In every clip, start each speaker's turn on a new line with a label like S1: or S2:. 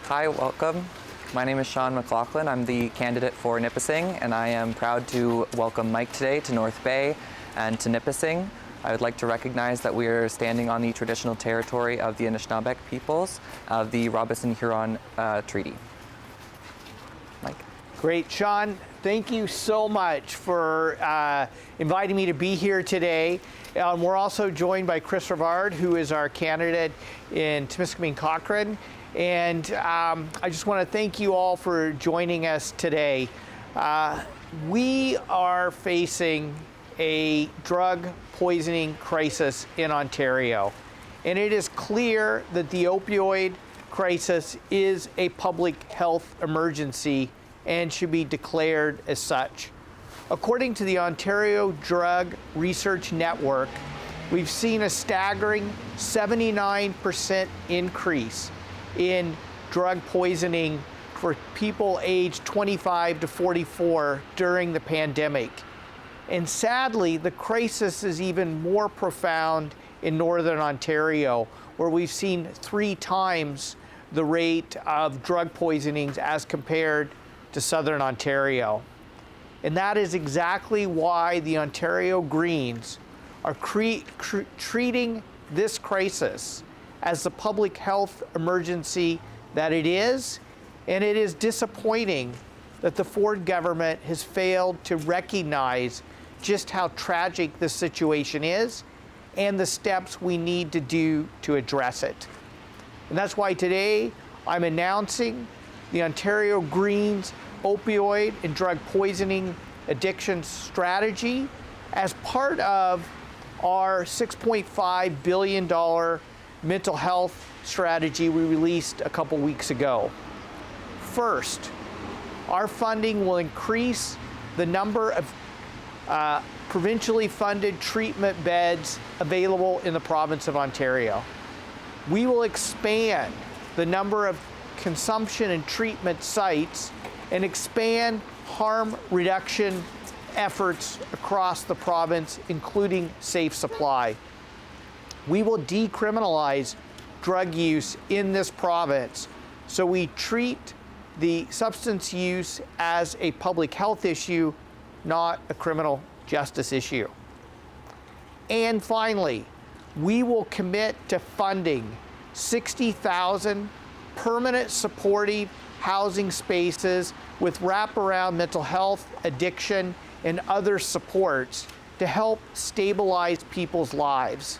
S1: Hi, welcome. My name is Sean McLaughlin. I'm the candidate for Nipissing, and I am proud to welcome Mike today to North Bay and to Nipissing. I would like to recognize that we are standing on the traditional territory of the Anishinaabe peoples of the Robinson-Huron Treaty. Mike.
S2: Great, Sean. Thank you so much for inviting me to be here today. We're also joined by Chris Rivard, who is our candidate in Temiskaming-Cochrane. And I just want to thank you all for joining us today. We are facing a drug poisoning crisis in Ontario. And it is clear that the opioid crisis is a public health emergency and should be declared as such. According to the Ontario Drug Research Network, we've seen a staggering 79% increase in drug poisoning for people aged 25 to 44 during the pandemic. And sadly, the crisis is even more profound in Northern Ontario, where we've seen 3 times the rate of drug poisonings as compared to Southern Ontario. And that is exactly why the Ontario Greens are treating this crisis as the public health emergency that it is. And it is disappointing that the Ford government has failed to recognize just how tragic this situation is and the steps we need to do to address it. And that's why today I'm announcing the Ontario Greens opioid and drug poisoning addiction strategy as part of our $6.5 billion mental health strategy we released a couple weeks ago. First, our funding will increase the number of provincially funded treatment beds available in the province of Ontario. We will expand the number of consumption and treatment sites and expand harm reduction efforts across the province, including safe supply. We will decriminalize drug use in this province, so we treat the substance use as a public health issue, not a criminal justice issue. And finally, we will commit to funding 60,000 permanent supportive housing spaces with wraparound mental health, addiction, and other supports to help stabilize people's lives.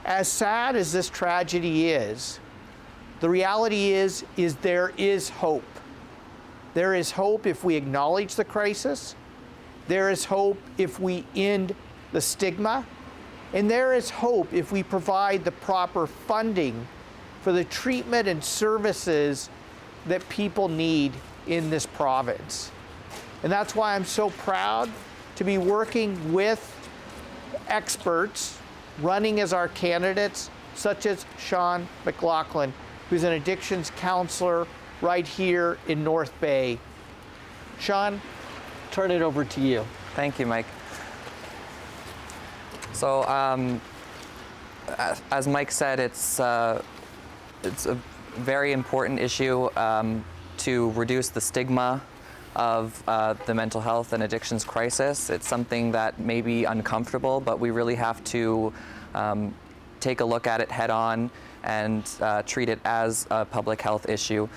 S2: As sad as this tragedy is, the reality is there is hope. There is hope if we acknowledge the crisis. There is hope if we end the stigma. And there is hope if we provide the proper funding for the treatment and services that people need in this province. And that's why I'm so proud to be working with experts running as our candidates, such as Sean McLaughlin, who's an addictions counselor right here in North Bay. Sean, turn it over to you.
S1: Thank you, Mike. So, as Mike said, it's a very important issue to reduce the stigma of the mental health and addictions crisis. It's something that may be uncomfortable, but we really have to take a look at it head on and treat it as a public health issue.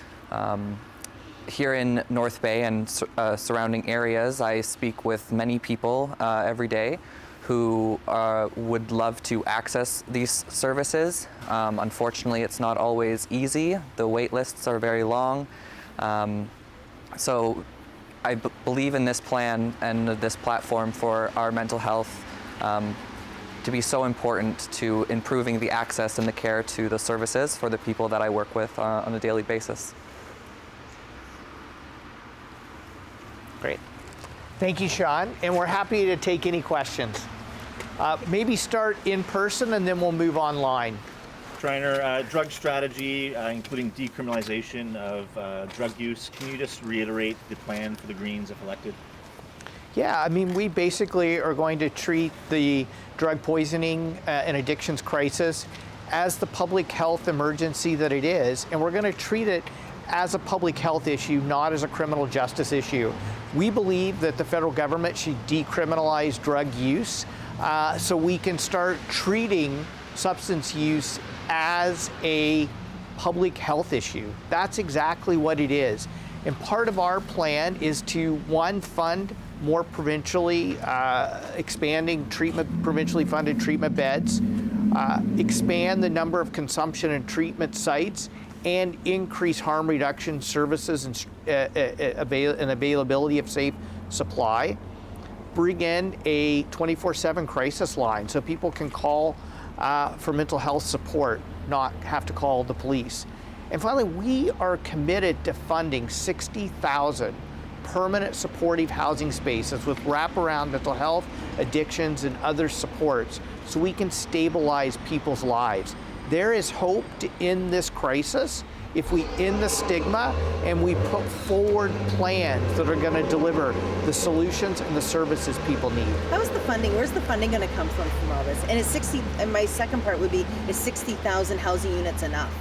S1: Here in North Bay and surrounding areas, I speak with many people every day who would love to access these services. Unfortunately, it's not always easy. The wait lists are very long. So I believe in this plan and this platform for our mental health to be so important to improving the access and the care to the services for the people that I work with on a daily basis.
S2: Great. Thank you, Sean. And we're happy to take any questions. Maybe start in person and then we'll move online.
S3: Schreiner, drug strategy, including decriminalization of drug use. Can you just reiterate the plan for the Greens if elected?
S2: Yeah, I mean, we basically are going to treat the drug poisoning and addictions crisis as the public health emergency that it is, and we're going to treat it as a public health issue, not as a criminal justice issue. We believe that the federal government should decriminalize drug use so we can start treating substance use as a public health issue. That's exactly what it is. And part of our plan is to, one, fund more provincially, expanding provincially funded treatment beds, expand the number of consumption and treatment sites, and increase harm reduction services and availability of safe supply. Bring in a 24/7 crisis line so people can call for mental health support, not have to call the police. And finally, we are committed to funding 60,000 permanent supportive housing spaces with wraparound mental health, addictions, and other supports so we can stabilize people's lives. There is hope to end this crisis if we end the stigma and we put forward plans that are going to deliver the solutions and the services people need.
S4: How's the funding? Where's the funding going to come from all this? And is 60? And my second part would be: is 60,000 housing units enough?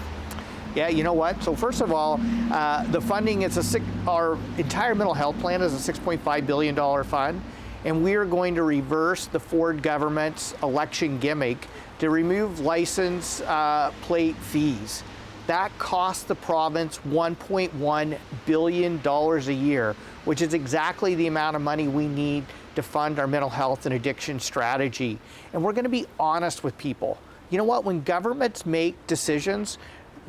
S2: Yeah, you know what? So first of all, the funding is our entire mental health plan is a $6.5 billion fund, and we are going to reverse the Ford government's election gimmick to remove license plate fees. That costs the province $1.1 billion a year, which is exactly the amount of money we need to fund our mental health and addiction strategy. And we're going to be honest with people. You know what? When governments make decisions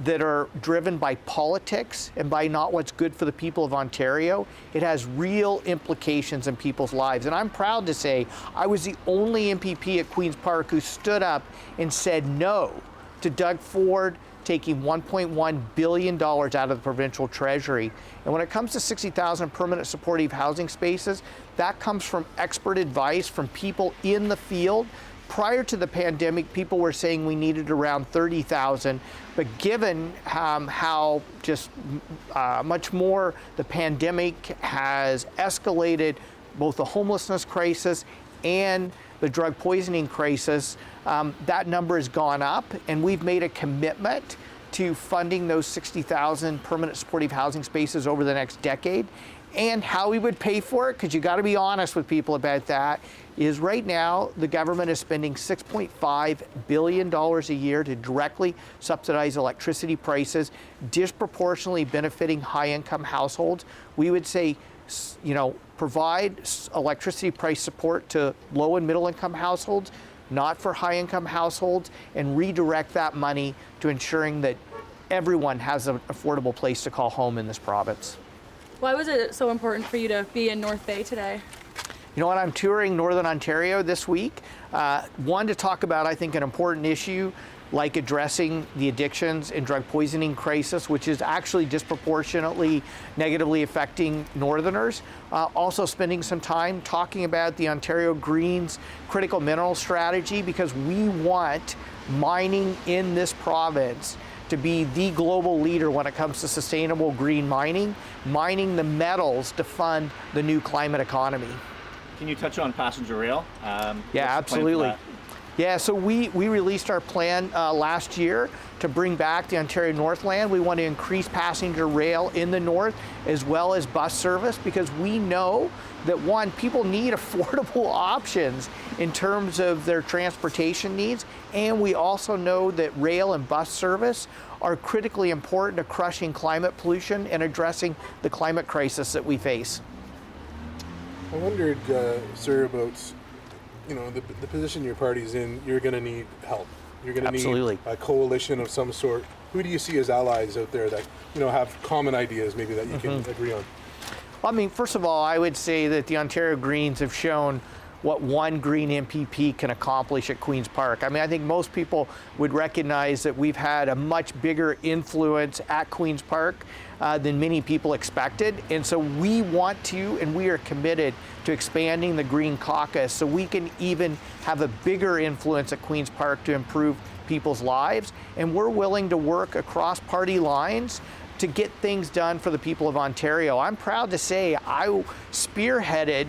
S2: that are driven by politics and by not what's good for the people of Ontario, it has real implications in people's lives. And I'm proud to say I was the only MPP at Queen's Park who stood up and said no to Doug Ford taking $1.1 billion out of the provincial treasury. And when it comes to 60,000 permanent supportive housing spaces, that comes from expert advice from people in the field. Prior to the pandemic, people were saying we needed around 30,000, but given how just much more the pandemic has escalated both the homelessness crisis and the drug poisoning crisis, that number has gone up, and we've made a commitment to funding those 60,000 permanent supportive housing spaces over the next decade. And how we would pay for it, because you got to be honest with people about that, is right now the government is spending $6.5 billion a year to directly subsidize electricity prices, disproportionately benefiting high-income households. We would say, you know, provide electricity price support to low and middle-income households, not for high-income households, and redirect that money to ensuring that everyone has an affordable place to call home in this province.
S5: Why was it so important for you to be in North Bay today?
S2: You know what, I'm touring Northern Ontario this week. One, to talk about, I think, an important issue like addressing the addictions and drug poisoning crisis, which is actually disproportionately negatively affecting Northerners. Also spending some time talking about the Ontario Greens critical mineral strategy, because we want mining in this province to be the global leader when it comes to sustainable green mining the metals to fund the new climate economy.
S3: Can you touch on passenger rail?
S2: Yeah, absolutely. Yeah, so we released our plan last year to bring back the Ontario Northland. We want to increase passenger rail in the north as well as bus service, because we know that, one, people need affordable options in terms of their transportation needs, and we also know that rail and bus service are critically important to crushing climate pollution and addressing the climate crisis that we face.
S6: I wondered, sir, about the position your party's in. You're going to need help. You're going to need a coalition of some sort. Who do you see as allies out there that have common ideas, maybe that you can agree on?
S2: Well, I mean, first of all, I would say that the Ontario Greens have shown what one Green MPP can accomplish at Queen's Park. I mean, I think most people would recognize that we've had a much bigger influence at Queen's Park than many people expected. And so we want to, and we are committed to expanding the Green Caucus so we can even have a bigger influence at Queen's Park to improve people's lives. And we're willing to work across party lines to get things done for the people of Ontario. I'm proud to say I spearheaded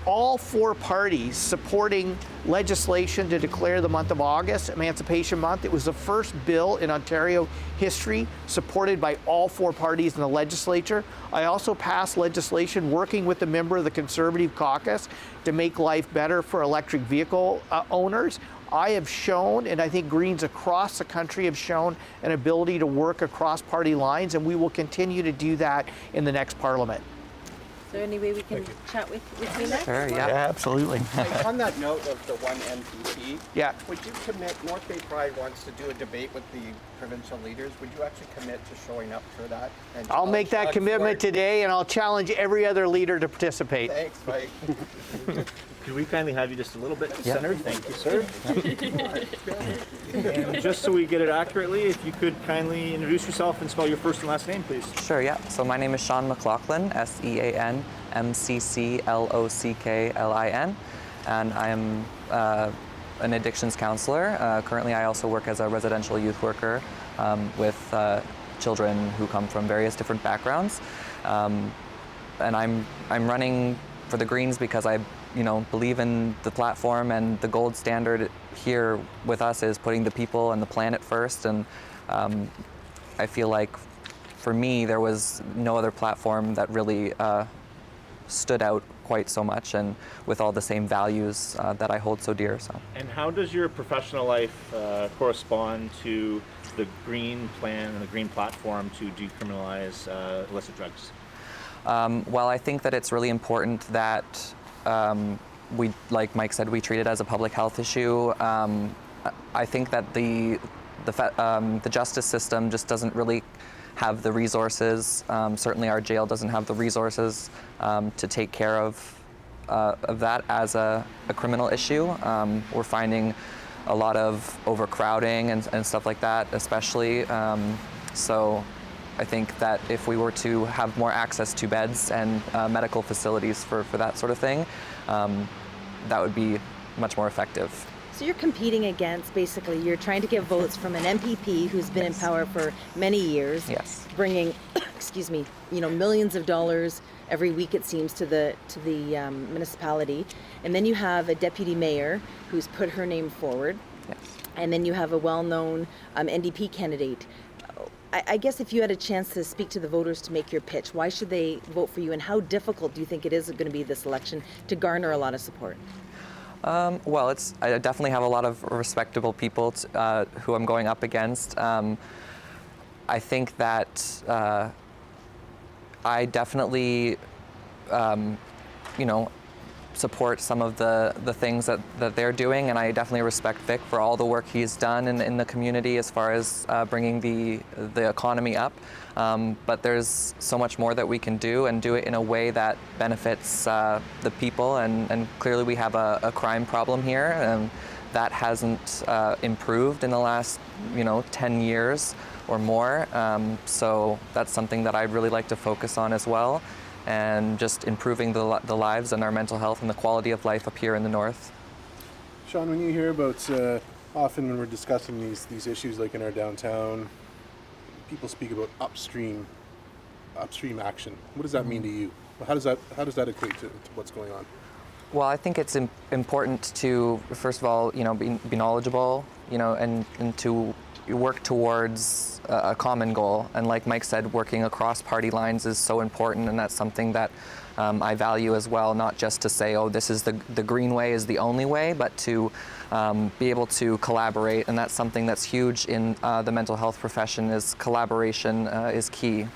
S2: all 4 parties supporting legislation to declare the month of August Emancipation Month. It was the first bill in Ontario history supported by all 4 parties in the legislature. I also passed legislation working with a member of the Conservative caucus to make life better for electric vehicle owners. I have shown, and I think Greens across the country have shown, an ability to work across party lines, and we will continue to do that in the next Parliament.
S4: Is there any way we can chat with you next?
S1: Sure, yeah.
S2: Absolutely.
S7: On that note of the one MPP,
S2: Yeah.
S7: would you commit, North Bay Pride wants to do a debate with the provincial leaders, would you actually commit to showing up for that? And
S2: I'll make that commitment today, and I'll challenge every other leader to participate.
S7: Thanks, Mike.
S3: Could we kindly have you just a little bit centered? Thank you, sir. And just so we get it accurately, if you could kindly introduce yourself and spell your first and last name, please.
S1: Sure, yeah. So my name is Sean McLaughlin, SeanMcCloklin, and I am an addictions counselor. Currently, I also work as a residential youth worker with children who come from various different backgrounds. And I'm running for the Greens because I believe in the platform, and the gold standard here with us is putting the people and the planet first. And I feel like for me, there was no other platform that really stood out quite so much, and with all the same values that I hold so dear. So.
S3: And how does your professional life correspond to the Green plan and the Green platform to decriminalize illicit drugs?
S1: Well, I think that it's really important that we, like Mike said, we treat it as a public health issue. I think that the justice system just doesn't really have the resources. Certainly, our jail doesn't have the resources to take care of that as a criminal issue. We're finding a lot of overcrowding and stuff like that, especially. So I think that if we were to have more access to beds and medical facilities for that sort of thing, that would be much more effective.
S4: So you're competing against, basically, you're trying to get votes from an MPP who's been in power for many years,
S1: Yes.
S4: bringing, excuse me, millions of dollars every week, it seems, to the municipality, and then you have a deputy mayor who's put her name forward,
S1: Yes.
S4: and then you have a well-known NDP candidate. I guess if you had a chance to speak to the voters to make your pitch, why should they vote for you, and how difficult do you think it is going to be this election to garner a lot of support?
S1: Well, I definitely have a lot of respectable people who I'm going up against. I think that I definitely, support some of the things that they're doing, and I definitely respect Vic for all the work he's done in the community as far as bringing the economy up. But there's so much more that we can do, and do it in a way that benefits the people. And clearly we have a crime problem here, and that hasn't improved in the last 10 years or more. So that's something that I'd really like to focus on as well, and just improving the lives and our mental health and the quality of life up here in the north.
S6: Sean, when you hear about, often when we're discussing these issues, like in our downtown, people speak about upstream action. What does that mean to you? How does that equate to what's going on?
S1: Well, I think it's important to, first of all, be knowledgeable, and to work towards a common goal. And like Mike said, working across party lines is so important, and that's something that I value as well, not just to say, oh, this is the green way is the only way, but to be able to collaborate. And that's something that's huge in the mental health profession, is collaboration is key.